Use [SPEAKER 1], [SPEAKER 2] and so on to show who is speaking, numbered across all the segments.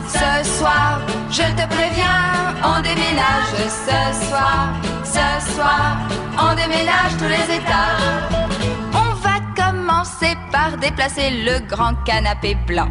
[SPEAKER 1] ce soir, je te préviens, on déménage. Ce soir, on déménage tous les étages. On va commencer par déplacer le grand canapé blanc.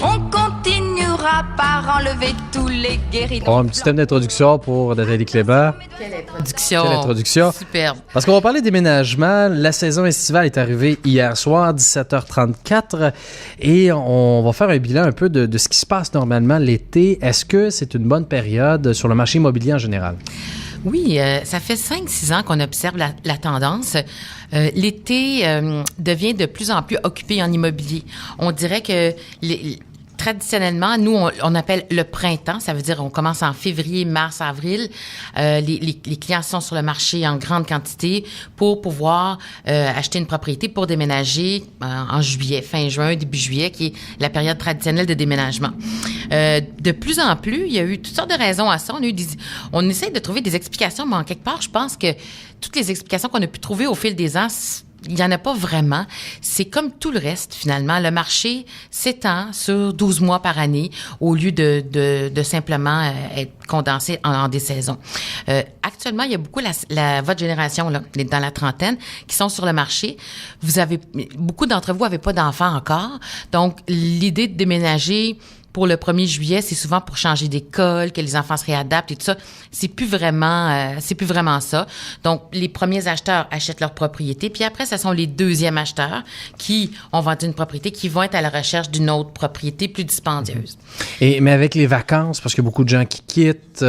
[SPEAKER 1] On continuera par enlever tous les guéridons.
[SPEAKER 2] Un petit thème d'introduction pour Nathalie Clément.
[SPEAKER 3] Quelle introduction. Superbe.
[SPEAKER 2] Parce qu'on va parler déménagement. La saison estivale est arrivée hier soir, 17h34. Et on va faire un bilan un peu de ce qui se passe normalement l'été. Est-ce que c'est une bonne période sur le marché immobilier en général?
[SPEAKER 3] Oui, ça fait 5-6 ans qu'on observe la tendance. L'été devient de plus en plus occupé en immobilier. On dirait que traditionnellement, nous, on appelle le printemps. Ça veut dire on commence en février, mars, avril. Les clients sont sur le marché en grande quantité pour pouvoir acheter une propriété pour déménager en juillet, fin juin, début juillet, qui est la période traditionnelle de déménagement. De plus en plus, il y a eu toutes sortes de raisons à ça. On essaie de trouver des explications, mais en quelque part, je pense que toutes les explications qu'on a pu trouver au fil des ans, il n'y en a pas vraiment. C'est comme tout le reste, finalement. Le marché s'étend sur 12 mois par année au lieu de simplement être condensé en des saisons. Actuellement, il y a beaucoup votre génération, là, dans la trentaine, qui sont sur le marché. Beaucoup d'entre vous n'avez pas d'enfants encore. Donc, l'idée de déménager pour le 1er juillet, c'est souvent pour changer d'école, que les enfants se réadaptent et tout ça. C'est plus vraiment ça. Donc, les premiers acheteurs achètent leur propriété, puis après, ce sont les deuxièmes acheteurs qui ont vendu une propriété, qui vont être à la recherche d'une autre propriété plus dispendieuse.
[SPEAKER 2] Mais avec les vacances, parce qu'il y a beaucoup de gens qui quittent,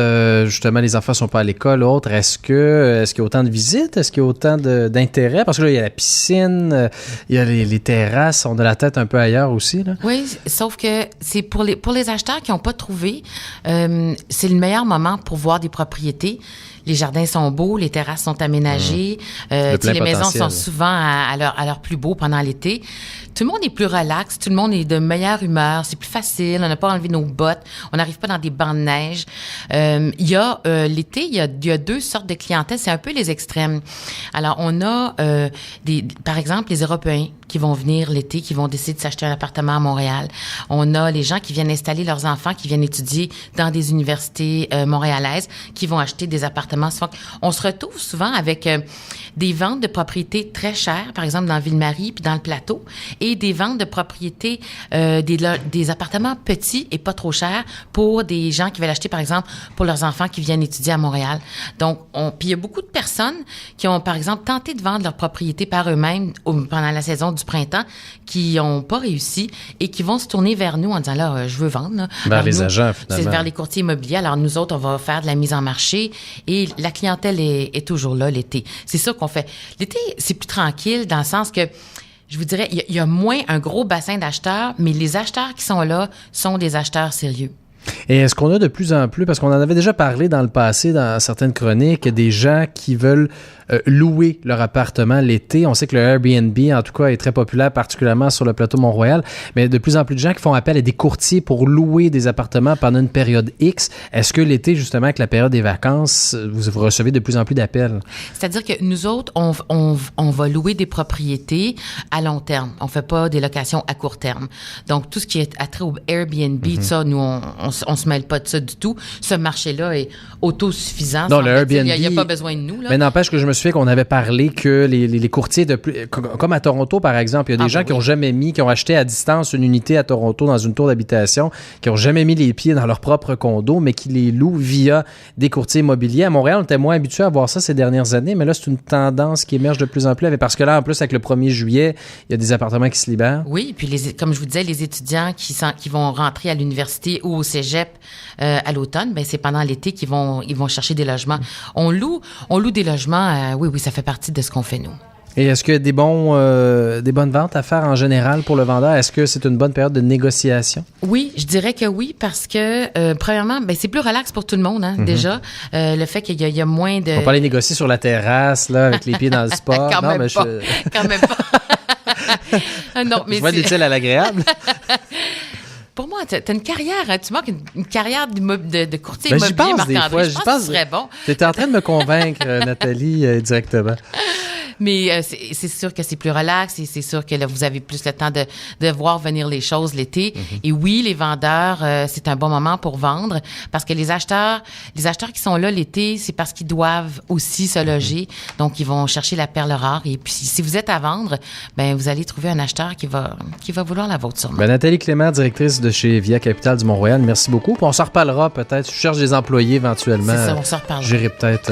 [SPEAKER 2] justement, les enfants sont pas à l'école, autres, est-ce qu'il y a autant de visites? Est-ce qu'il y a autant d'intérêt? Parce que là, il y a la piscine, il y a les terrasses, on a la tête un peu ailleurs aussi, là.
[SPEAKER 3] Oui, sauf que c'est pour les acheteurs qui n'ont pas trouvé, c'est le meilleur moment pour voir des propriétés. Les jardins sont beaux, les terrasses sont aménagées, les maisons sont souvent à leur plus beau pendant l'été. Tout le monde est plus relax, tout le monde est de meilleure humeur, c'est plus facile, on n'a pas enlevé nos bottes, on n'arrive pas dans des bancs de neige. L'été, il y a deux sortes de clientèle, c'est un peu les extrêmes. Alors, on a par exemple, les Européens qui vont venir l'été, qui vont décider de s'acheter un appartement à Montréal. On a les gens qui viennent installer leurs enfants, qui viennent étudier dans des universités montréalaises, qui vont acheter des appartements. On se retrouve souvent avec des ventes de propriétés très chères, par exemple dans Ville-Marie puis dans le Plateau, et des ventes de propriétés, des appartements petits et pas trop chers pour des gens qui veulent acheter, par exemple, pour leurs enfants qui viennent étudier à Montréal. Donc, puis il y a beaucoup de personnes qui ont, par exemple, tenté de vendre leur propriété par eux-mêmes pendant la saison du printemps, qui n'ont pas réussi et qui vont se tourner vers nous en disant, là, je veux vendre. Là.
[SPEAKER 2] Vers les agents, finalement.
[SPEAKER 3] C'est vers les courtiers immobiliers. Alors, nous autres, on va faire de la mise en marché et la clientèle est toujours là l'été. C'est ça qu'on fait. L'été, c'est plus tranquille dans le sens que, je vous dirais, il y a moins un gros bassin d'acheteurs, mais les acheteurs qui sont là sont des acheteurs sérieux.
[SPEAKER 2] Et est-ce qu'on a de plus en plus, parce qu'on en avait déjà parlé dans le passé, dans certaines chroniques, des gens qui veulent louer leur appartement l'été. On sait que le Airbnb, en tout cas, est très populaire, particulièrement sur le plateau Mont-Royal, mais de plus en plus de gens qui font appel à des courtiers pour louer des appartements pendant une période X. Est-ce que l'été, justement, avec la période des vacances, vous recevez de plus en plus d'appels?
[SPEAKER 3] C'est-à-dire que nous autres, on va louer des propriétés à long terme. On fait pas des locations à court terme. Donc, tout ce qui est attrait au Airbnb, ça, nous, on se mêle pas de ça du tout. Ce marché-là est autosuffisant.
[SPEAKER 2] Non, le Airbnb...
[SPEAKER 3] Il n'y a pas besoin de nous, là.
[SPEAKER 2] Mais n'empêche que je me souviens qu'on avait parlé que les courtiers, comme à Toronto, par exemple, il y a des gens qui ont acheté à distance une unité à Toronto dans une tour d'habitation, qui n'ont jamais mis les pieds dans leur propre condo, mais qui les louent via des courtiers immobiliers. À Montréal, on était moins habitué à voir ça ces dernières années, mais là, c'est une tendance qui émerge de plus en plus. Parce que là, en plus, avec le 1er juillet, il y a des appartements qui se libèrent.
[SPEAKER 3] Oui, puis comme je vous disais, les étudiants qui vont rentrer à l'université ou au cégep à l'automne, ben c'est pendant l'été qu'ils vont chercher des logements. On loue des logements. Oui, ça fait partie de ce qu'on fait, nous.
[SPEAKER 2] Et est-ce qu'il y a des bonnes ventes à faire en général pour le vendeur? Est-ce que c'est une bonne période de négociation?
[SPEAKER 3] Oui, je dirais que oui, parce que, premièrement, c'est plus relax pour tout le monde, déjà. Le fait qu'il y a moins de...
[SPEAKER 2] On peut aller négocier sur la terrasse, là, avec les pieds dans le sport.
[SPEAKER 3] Quand même pas.
[SPEAKER 2] Non, mais je vois l'utile à l'agréable.
[SPEAKER 3] pour moi, tu as une carrière, hein, tu manques une carrière de courtier
[SPEAKER 2] Ben,
[SPEAKER 3] immobilier,
[SPEAKER 2] j'y pense des fois.
[SPEAKER 3] Marc-André. Je pense que ce serait bon.
[SPEAKER 2] Tu étais en train de me convaincre, Nathalie, directement.
[SPEAKER 3] Mais c'est sûr que c'est plus relax et c'est sûr que là, vous avez plus le temps de voir venir les choses l'été. Et oui, les vendeurs, c'est un bon moment pour vendre parce que les acheteurs qui sont là l'été, c'est parce qu'ils doivent aussi se loger. Donc, ils vont chercher la perle rare. Et puis, si vous êtes à vendre, ben vous allez trouver un acheteur qui va vouloir la vôtre sûrement.
[SPEAKER 2] Ben, Nathalie Clément, directrice de chez Via Capital du Mont-Royal, merci beaucoup. Puis on s'en reparlera peut-être. Je cherche des employés éventuellement.
[SPEAKER 3] C'est ça, on s'en reparlera.
[SPEAKER 2] J'irai peut-être...